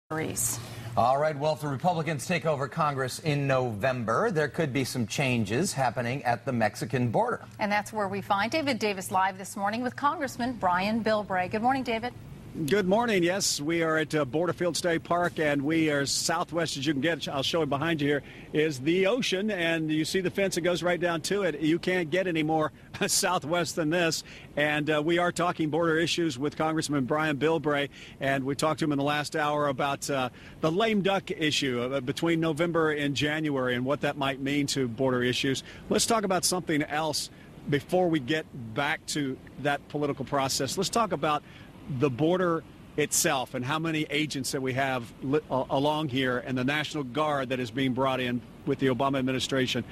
Reese. All right, well, if the Republicans take over Congress in November, there could be some changes happening at the Mexican border. And that's where we find David Davis live this morning with Congressman Brian Bilbray. Good morning, David. Good morning. Yes, we are at Borderfield State Park, and we are southwest as you can get. I'll show you behind you here is the ocean, and you see the fence that goes right down to it. You can't get any more southwest than this. And we are talking border issues with Congressman Brian Bilbray, and we talked to him in the last hour about the lame duck issue between November and January and what that might mean to border issues. Let's talk about something else before we get back to that political process. Let's talk about the border itself and how many agents that we have along here and the National Guard that is being brought in with the Obama administration.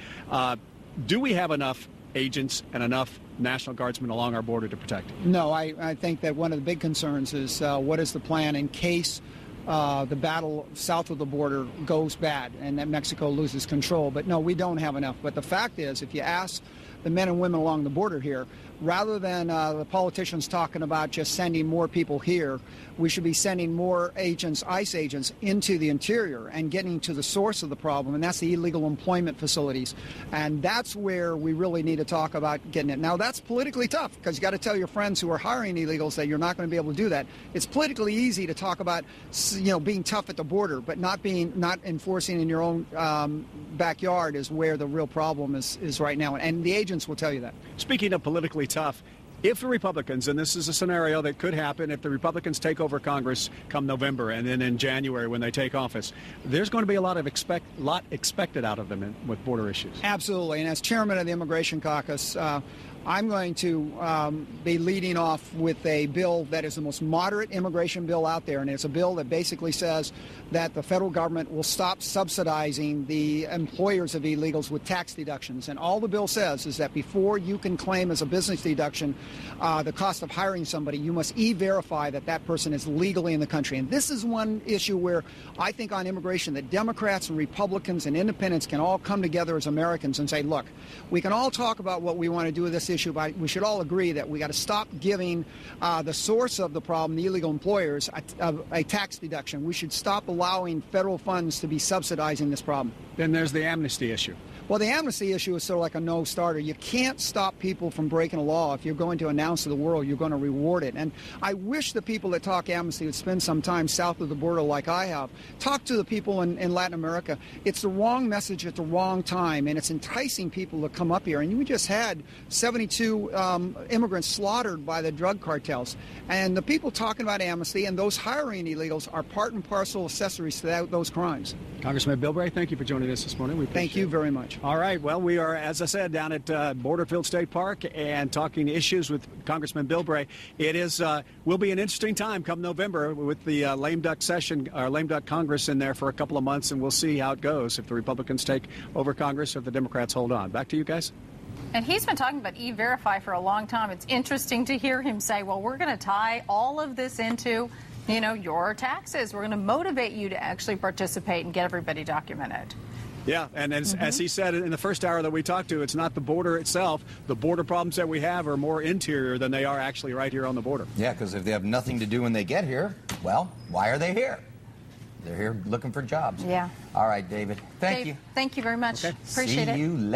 Do we have enough agents and enough National Guardsmen along our border to protect? No, I think that one of the big concerns is what is the plan in case the battle south of the border goes bad and that Mexico loses control. But no, we don't have enough. But the fact is, if you ask the men and women along the border here, rather than the politicians talking about just sending more people here, we should be sending more agents, ICE agents, into the interior and getting to the source of the problem, and that's the illegal employment facilities. And that's where we really need to talk about getting it. Now, that's politically tough because you got to tell your friends who are hiring illegals that you're not going to be able to do that. It's politically easy to talk about, being tough at the border, but not enforcing in your own backyard is where the real problem is right now. And the agents will tell you that. Speaking of politically tough, if the Republicans, and this is a scenario that could happen if the Republicans take over Congress come November and then in January when they take office, there's going to be a lot expected out of them with border issues. Absolutely. And as chairman of the Immigration Caucus, I'm going to be leading off with a bill that is the most moderate immigration bill out there, and it's a bill that basically says that the federal government will stop subsidizing the employers of illegals with tax deductions. And all the bill says is that before you can claim as a business deduction the cost of hiring somebody, you must e-verify that that person is legally in the country. And this is one issue where I think on immigration that Democrats and Republicans and independents can all come together as Americans and say, look, we can all talk about what we want to do with this issue, but we should all agree that we got to stop giving the source of the problem, the illegal employers, a tax deduction. We should stop allowing federal funds to be subsidizing this problem. Then there's the amnesty issue. Well, the amnesty issue is sort of like a no-starter. You can't stop people from breaking a law. If you're going to announce to the world you're going to reward it. And I wish the people that talk amnesty would spend some time south of the border like I have. Talk to the people in Latin America. It's the wrong message at the wrong time, and it's enticing people to come up here. And we just had 72 immigrants slaughtered by the drug cartels. And the people talking about amnesty and those hiring illegals are part and parcel accessories to those crimes. Congressman Bilbray, thank you for joining us this morning. We appreciate Thank you very much. All right. Well, we are, as I said, down at Borderfield State Park and talking issues with Congressman Bilbray. It will be an interesting time come November with the lame duck session, or lame duck Congress in there for a couple of months, and we'll see how it goes if the Republicans take over Congress or if the Democrats hold on. Back to you guys. And he's been talking about E-Verify for a long time. It's interesting to hear him say, well, we're going to tie all of this into your taxes. We're going to motivate you to actually participate and get everybody documented. Yeah, and as he said in the first hour that we talked to, it's not the border itself. The border problems that we have are more interior than they are actually right here on the border. Yeah, because if they have nothing to do when they get here, well, why are they here? They're here looking for jobs. Yeah. All right, David. Thank you. Thank you very much. Okay. Appreciate it. See you later.